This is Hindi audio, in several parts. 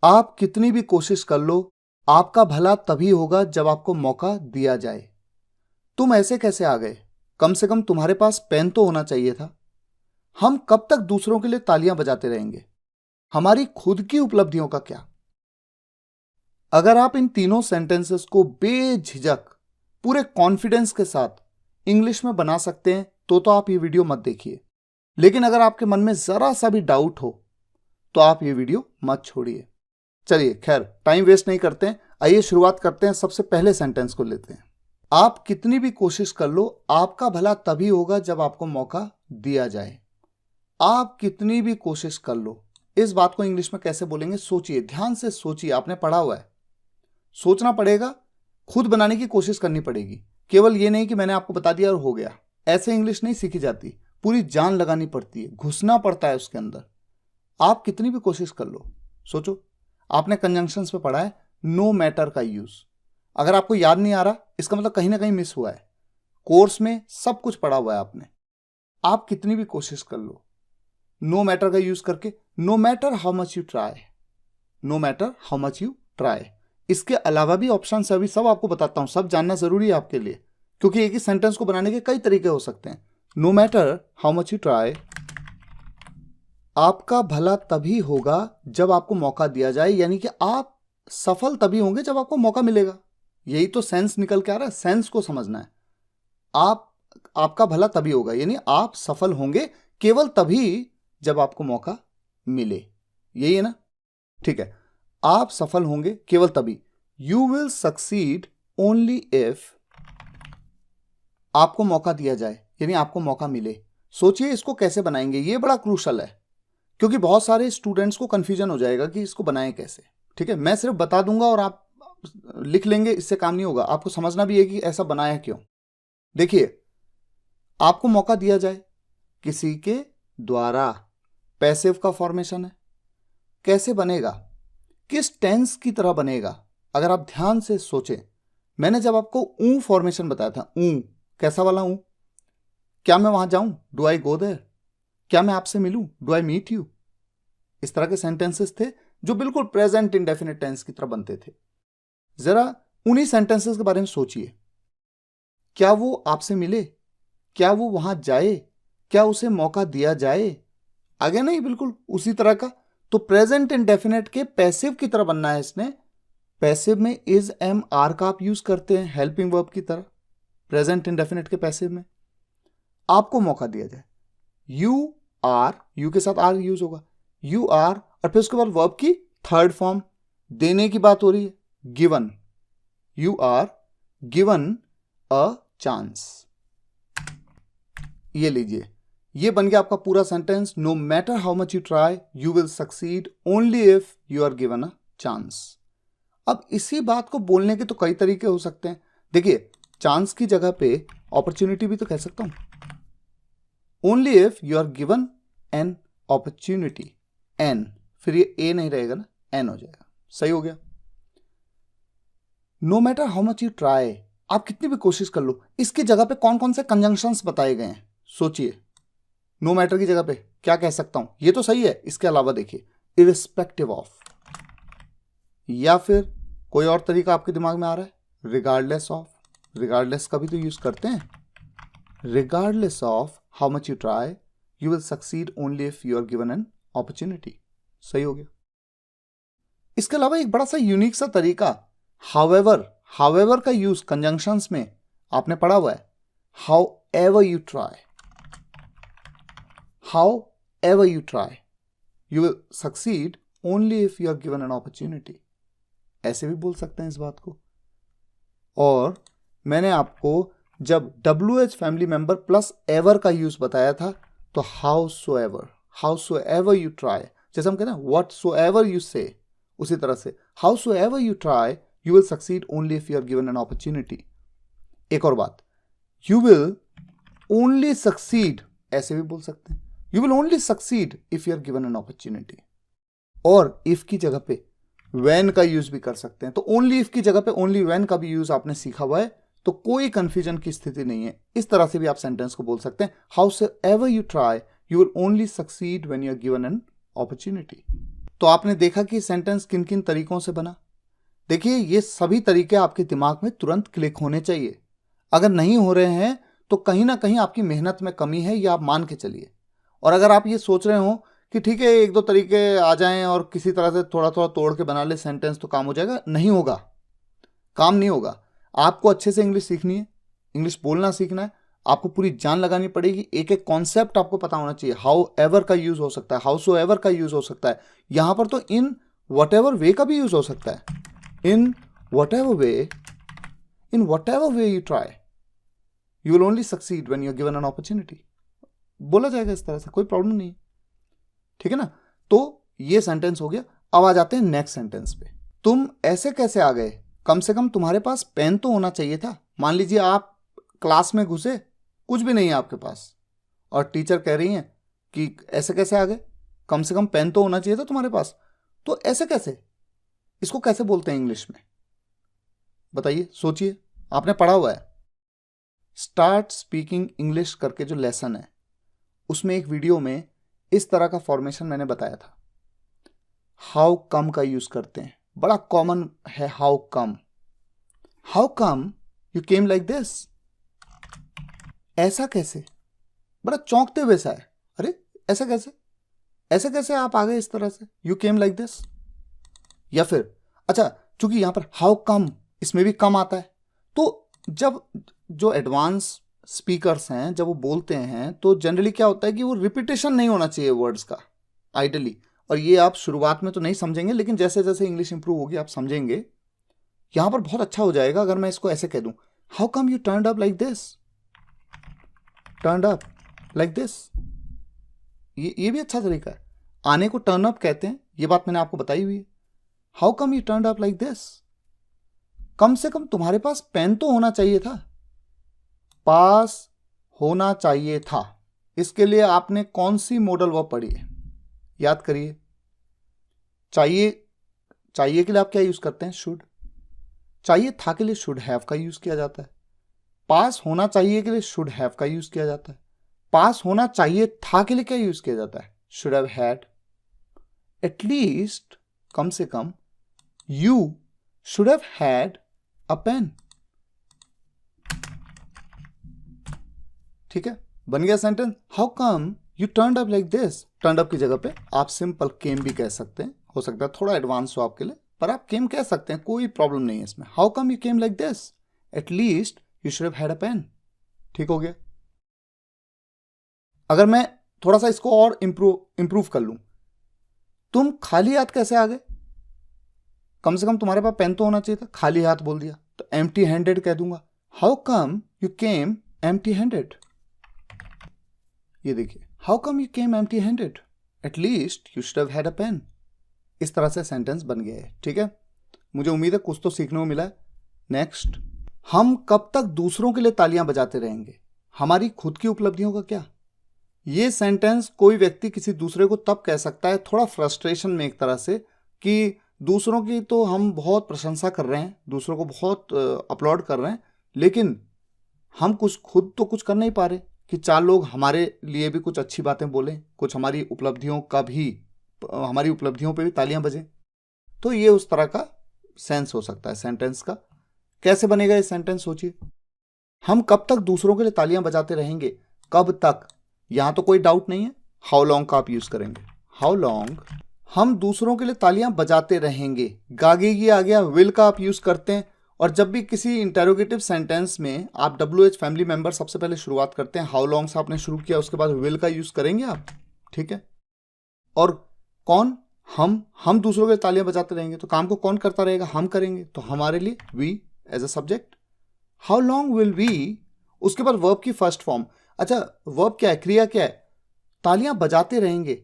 आप कितनी भी कोशिश कर लो, आपका भला तभी होगा जब आपको मौका दिया जाए। तुम ऐसे कैसे आ गए? कम से कम तुम्हारे पास पेन तो होना चाहिए था। हम कब तक दूसरों के लिए तालियां बजाते रहेंगे? हमारी खुद की उपलब्धियों का क्या? अगर आप इन तीनों सेंटेंसेस को बेझिझक पूरे कॉन्फिडेंस के साथ इंग्लिश में बना सकते हैं तो आप ये वीडियो मत देखिए। लेकिन अगर आपके मन में जरा सा भी डाउट हो तो आप ये वीडियो मत छोड़िए। चलिए खैर, टाइम वेस्ट नहीं करते हैं, आइए शुरुआत करते हैं। सबसे पहले सेंटेंस को लेते हैं। आप कितनी भी कोशिश कर लो, आपका भला तभी होगा जब आपको मौका दिया जाए। आप कितनी भी कोशिश कर लो, इस बात को इंग्लिश में कैसे बोलेंगे? सोचिए, ध्यान से सोचिए। आपने पढ़ा हुआ है, सोचना पड़ेगा, खुद बनाने की कोशिश करनी पड़ेगी। केवल ये नहीं कि मैंने आपको बता दिया और हो गया। ऐसे इंग्लिश नहीं सीखी जाती, पूरी जान लगानी पड़ती है, घुसना पड़ता है उसके अंदर। आप कितनी भी कोशिश कर लो। सोचो, आपने कंजंक्शंस पे पढ़ा है नो मैटर का यूज। अगर आपको याद नहीं आ रहा, इसका मतलब कहीं ना कहीं मिस हुआ है। कोर्स में सब कुछ पढ़ा हुआ है आपने। आप कितनी भी कोशिश कर लो, नो मैटर का यूज करके, no matter how much you try, no matter how much you try. इसके अलावा भी ऑप्शन है, अभी सब आपको बताता हूं। सब जानना जरूरी है आपके लिए, क्योंकि एक ही सेंटेंस को बनाने के कई तरीके हो सकते हैं। No matter how much you try, आपका भला तभी होगा जब आपको मौका दिया जाए, यानी कि आप सफल तभी होंगे जब आपको मौका मिलेगा। यही तो सेंस निकल के आ रहा है, सेंस को समझना है। आपका भला तभी होगा, यानी आप सफल होंगे केवल तभी जब आपको मौका मिले। यही है ना? ठीक है, आप सफल होंगे केवल तभी। You will succeed only if आपको मौका दिया जाए, यानी आपको मौका मिले। सोचिए इसको कैसे बनाएंगे, ये बड़ा क्रूशल है, क्योंकि बहुत सारे स्टूडेंट्स को कंफ्यूजन हो जाएगा कि इसको बनाएं कैसे। ठीक है, मैं सिर्फ बता दूंगा और आप लिख लेंगे, इससे काम नहीं होगा। आपको समझना भी है कि ऐसा बनाया क्यों। देखिए, आपको मौका दिया जाए किसी के द्वारा, पैसिव का फॉर्मेशन है। कैसे बनेगा, किस टेंस की तरह बनेगा? अगर आप ध्यान से सोचें, मैंने जब आपको ऊ फॉर्मेशन बताया था, ऊ कैसा वाला ऊ? क्या मैं वहां जाऊं? Do I go there? क्या मैं आपसे मिलूं? Do I meet you? इस तरह के सेंटेंसेस थे जो बिल्कुल प्रेजेंट इंडेफिनिट टेंस की तरह बनते थे। जरा उन्हीं सेंटेंसेस के बारे में सोचिए। क्या वो आपसे मिले? क्या वो वहां जाए? क्या उसे मौका दिया जाए? आगे नहीं, बिल्कुल उसी तरह का। तो प्रेजेंट इंडेफिनिट के पैसिव की तरह बनना है इसने। पैसिव में इज, एम, आर का आप यूज करते हैं हेल्पिंग वर्ब की तरह। प्रेजेंट इंडेफिनिट के पैसिव में आपको मौका दिया जाए, यू आर, यू के साथ आर यूज होगा, यू आर, और फिर उसके बाद वर्ब की थर्ड फॉर्म देने की बात हो रही है, given. You are given a chance. ये लीजिए, ये बन गया आपका पूरा sentence. No matter how much you try, you will succeed only if you are given a chance. अब इसी बात को बोलने के तो कई तरीके हो सकते हैं। देखिए, चांस की जगह पे अपॉर्चुनिटी भी तो कह सकता हूं। Only if you are given an opportunity, an, फिर ये ए नहीं रहेगा ना, एन हो जाएगा। सही हो गया। No matter how much you try, आप कितनी भी कोशिश कर लो, इसकी जगह पे कौन कौन से कंजंक्शंस बताए गए हैं? सोचिए, नो मैटर की जगह पे क्या कह सकता हूं? ये तो सही है, इसके अलावा देखिए, इरिस्पेक्टिव ऑफ, या फिर कोई और तरीका आपके दिमाग में आ रहा है? रिगार्डलेस ऑफ, रिगार्डलेस का भी तो यूज करते हैं। Regardless of how much you try, you will succeed only if you are given an opportunity. सही हो गया। इसके अलावा एक बड़ा सा यूनिक सा तरीका, हाउएवर, हाउएवर का यूज कंजंक्शंस में आपने पढ़ा हुआ है। However you try, however you try, you will succeed only if you are given an opportunity. ऐसे भी बोल सकते हैं इस बात को। और मैंने आपको जब WH family member plus ever का यूज बताया था, तो how so ever you try, जैसे हम कहते हैं व्हाट सो एवर यू से, उसी तरह से how so ever you try, you will succeed only if you are given an opportunity. एक और बात, यू विल ओनली सक्सीड, ऐसे भी बोल सकते हैं, you will only succeed if you are given an opportunity. और इफ की जगह पे when का यूज भी कर सकते हैं। तो ओनली इफ की जगह पे ओनली when का भी यूज आपने सीखा हुआ है, तो कोई कंफ्यूजन की स्थिति नहीं है। इस तरह से भी आप सेंटेंस को बोल सकते हैं, how so ever you try, you will only succeed when you are given an opportunity. तो आपने देखा कि सेंटेंस किन किन तरीकों से बना। देखिए, ये सभी तरीके आपके दिमाग में तुरंत क्लिक होने चाहिए। अगर नहीं हो रहे हैं तो कहीं ना कहीं आपकी मेहनत में कमी है, ये आप मान के चलिए। और अगर आप ये सोच रहे हो कि ठीक है एक दो तरीके आ जाएं और किसी तरह से थोड़ा थोड़ा तोड़ के बना ले सेंटेंस तो काम हो जाएगा, नहीं होगा, काम नहीं होगा। आपको अच्छे से इंग्लिश सीखनी है, इंग्लिश बोलना सीखना है, आपको पूरी जान लगानी पड़ेगी। एक एक कॉन्सेप्ट आपको पता होना चाहिए। हाउ एवर का यूज हो सकता है, हाउ सो एवर का यूज हो सकता है, यहां पर तो इन वट एवर वे का भी यूज हो सकता है। In what ever way you try, you will only succeed when you are given an opportunity. बोला जाएगा इस तरह से, कोई प्रॉब्लम नहीं, ठीक है ना। तो ये सेंटेंस हो गया। अब आ जाते हैं नेक्स्ट सेंटेंस पे। तुम ऐसे कैसे आ गए, कम से कम तुम्हारे पास पेन तो होना चाहिए था। मान लीजिए आप क्लास में घुसे, कुछ भी नहीं है आपके पास, और टीचर कह रही हैं कि ऐसे कैसे आ गए, कम से कम पेन तो होना चाहिए था तुम्हारे पास। तो ऐसे कैसे, इसको कैसे बोलते हैं इंग्लिश में, बताइए, सोचिए, आपने पढ़ा हुआ है। स्टार्ट स्पीकिंग इंग्लिश करके जो लेसन है, उसमें एक वीडियो में इस तरह का फॉर्मेशन मैंने बताया था। हाउ कम का यूज करते हैं, बड़ा कॉमन है। How come you came like this, ऐसा कैसे, बड़ा चौंकते हुए सा है, अरे ऐसा कैसे आप आ गए इस तरह से, यू केम लाइक दिस। या फिर अच्छा, चूंकि यहां पर हाउ कम, इसमें भी कम आता है, तो जब जो एडवांस स्पीकर्स हैं जब वो बोलते हैं तो जनरली क्या होता है कि वो रिपीटेशन नहीं होना चाहिए वर्ड्स का, आइडली। और ये आप शुरुआत में तो नहीं समझेंगे, लेकिन जैसे जैसे इंग्लिश इंप्रूव होगी आप समझेंगे। यहां पर बहुत अच्छा हो जाएगा अगर मैं इसको ऐसे कह दूं, how come you turned up like this, turned up like this. ये भी अच्छा तरीका है। आने को टर्न अप कहते हैं, ये बात मैंने आपको बताई हुई है। How come you turned up like this, कम से कम तुम्हारे पास पेन तो होना चाहिए था, पास होना चाहिए था। इसके लिए आपने कौन सी मॉडल वर्ब पढ़ी है, याद करिए। चाहिए के लिए आप क्या यूज करते हैं, शुड। चाहिए था के लिए शुड हैव का यूज किया जाता है। पास होना चाहिए के लिए शुड हैव का यूज किया जाता है। पास होना चाहिए था के लिए क्या यूज किया जाता है, शुड हैव हैड। एटलीस्ट, कम से कम, you should have had a pen. ठीक है, बन गया sentence. How come you turned up like this. Turned up की जगह पे आप सिंपल केम भी कह सकते हैं, हो सकता है थोड़ा एडवांस हो आपके लिए, पर आप केम कह सकते हैं, कोई प्रॉब्लम नहीं है इसमें। How come you came like this, at least you should have had a pen. ठीक हो गया। अगर मैं थोड़ा सा इसको और इंप्रूव कर लूं, तुम खाली हाथ कैसे आ गए, कम से कम तुम्हारे पास पेन तो होना चाहिए था, खाली हाथ बोल दिया तो एम्प्टी हैंडेड कह दूंगा। How come you came empty handed. ये देखिए, how come you came empty handed, at least you should have had a pen. इस तरह से सेंटेंस बन गया है। ठीक है, मुझे उम्मीद है कुछ तो सीखने को मिला है। नेक्स्ट, हम कब तक दूसरों के लिए तालियां बजाते रहेंगे, हमारी खुद की उपलब्धियों का क्या। ये सेंटेंस कोई व्यक्ति किसी दूसरे को तब कह सकता है थोड़ा फ्रस्ट्रेशन में, एक तरह से, कि दूसरों की तो हम बहुत प्रशंसा कर रहे हैं, दूसरों को बहुत अपलॉड कर रहे हैं, लेकिन हम कुछ खुद तो कुछ कर नहीं पा रहे कि चार लोग हमारे लिए भी कुछ अच्छी बातें बोलें, कुछ हमारी उपलब्धियों पे भी तालियां बजें। तो ये उस तरह का सेंस हो सकता है सेंटेंस का। कैसे बनेगा ये सेंटेंस, सोचिए। हम कब तक दूसरों के लिए तालियां बजाते रहेंगे, कब तक, यहां तो कोई डाउट नहीं है। हाउ लॉन्ग का आप यूज करेंगे, हाउ लॉन्ग हम दूसरों के लिए तालियां बजाते रहेंगे। गागेगी आ गया, विल का आप यूज करते हैं। और जब भी किसी इंटेरोगेटिव सेंटेंस में आप WH फैमिली मेंबर सबसे पहले शुरुआत करते हैं, हाउ लॉन्ग से आपने शुरू किया, उसके बाद विल का यूज करेंगे आप। ठीक है, और कौन, हम दूसरों के लिए तालियां बजाते रहेंगे, तो काम को कौन करता रहेगा, हम करेंगे, तो हमारे लिए we as a subject. How long will we, उसके बाद वर्ब की फर्स्ट फॉर्म। अच्छा, वर्ब क्या है, क्रिया क्या है, तालियां बजाते रहेंगे,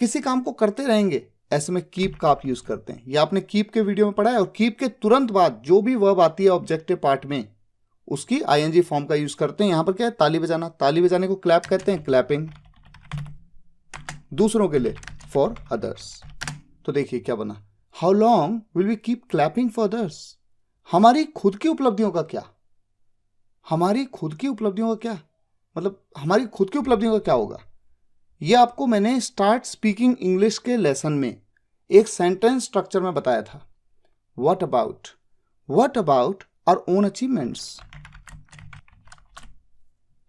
किसी काम को करते रहेंगे, ऐसे में कीप का आप यूज करते हैं। ये आपने कीप के वीडियो में पढ़ा है। और कीप के तुरंत बाद जो भी वर्ब आती है ऑब्जेक्टिव पार्ट में, उसकी ING फॉर्म का यूज करते हैं। यहां पर क्या है, ताली बजाना, ताली बजाने को क्लैप कहते हैं, क्लैपिंग। दूसरों के लिए, फॉर अदर्स। तो देखिए क्या बना, how long will we keep clapping for others. हमारी खुद की उपलब्धियों का क्या, हमारी खुद की उपलब्धियों का क्या, मतलब हमारी खुद की उपलब्धियों का क्या होगा। ये आपको मैंने स्टार्ट स्पीकिंग इंग्लिश के लेसन में एक सेंटेंस स्ट्रक्चर में बताया था। What about our own achievements,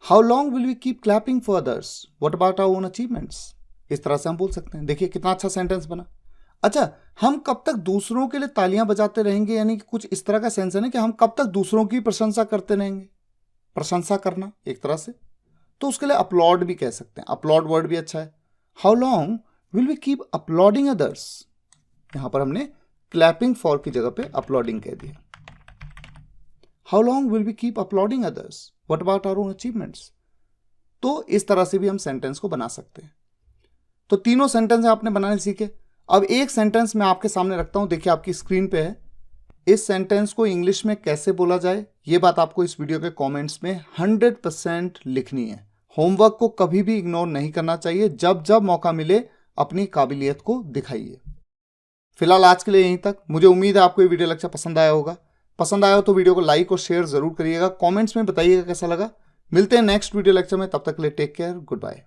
how long will we keep clapping for others, what about our own achievements. इस तरह से हम बोल सकते हैं। देखिए कितना अच्छा सेंटेंस बना। अच्छा, हम कब तक दूसरों के लिए तालियां बजाते रहेंगे, यानी कि कुछ इस तरह का सेंस है ना कि हम कब तक दूसरों की प्रशंसा करते रहेंगे। प्रशंसा करना एक तरह से, तो उसके लिए अपलॉड भी कह सकते हैं। अपलॉड वर्ड भी अच्छा है। How long will we keep applauding others, यहां पर हमने क्लैपिंग फॉर की जगह पे अपलॉडिंग कह दिया। How long will we keep applauding others, what about our own achievements. तो इस तरह से भी हम सेंटेंस को बना सकते हैं। तो तीनों सेंटेंस आपने बनाने सीखे। अब एक सेंटेंस मैं आपके सामने रखता हूं, देखिए आपकी स्क्रीन पे है। इस सेंटेंस को इंग्लिश में कैसे बोला जाए, ये बात आपको इस वीडियो के कमेंट्स में 100% लिखनी है। होमवर्क को कभी भी इग्नोर नहीं करना चाहिए। जब जब मौका मिले अपनी काबिलियत को दिखाइए। फिलहाल आज के लिए यहीं तक। मुझे उम्मीद है आपको ये वीडियो लेक्चर पसंद आया होगा। पसंद आया हो तो वीडियो को लाइक और शेयर जरूर करिएगा। कॉमेंट्स में बताइएगा कैसा लगा। मिलते हैं नेक्स्ट वीडियो लेक्चर में, तब तक के लिए टेक केयर, गुड बाय।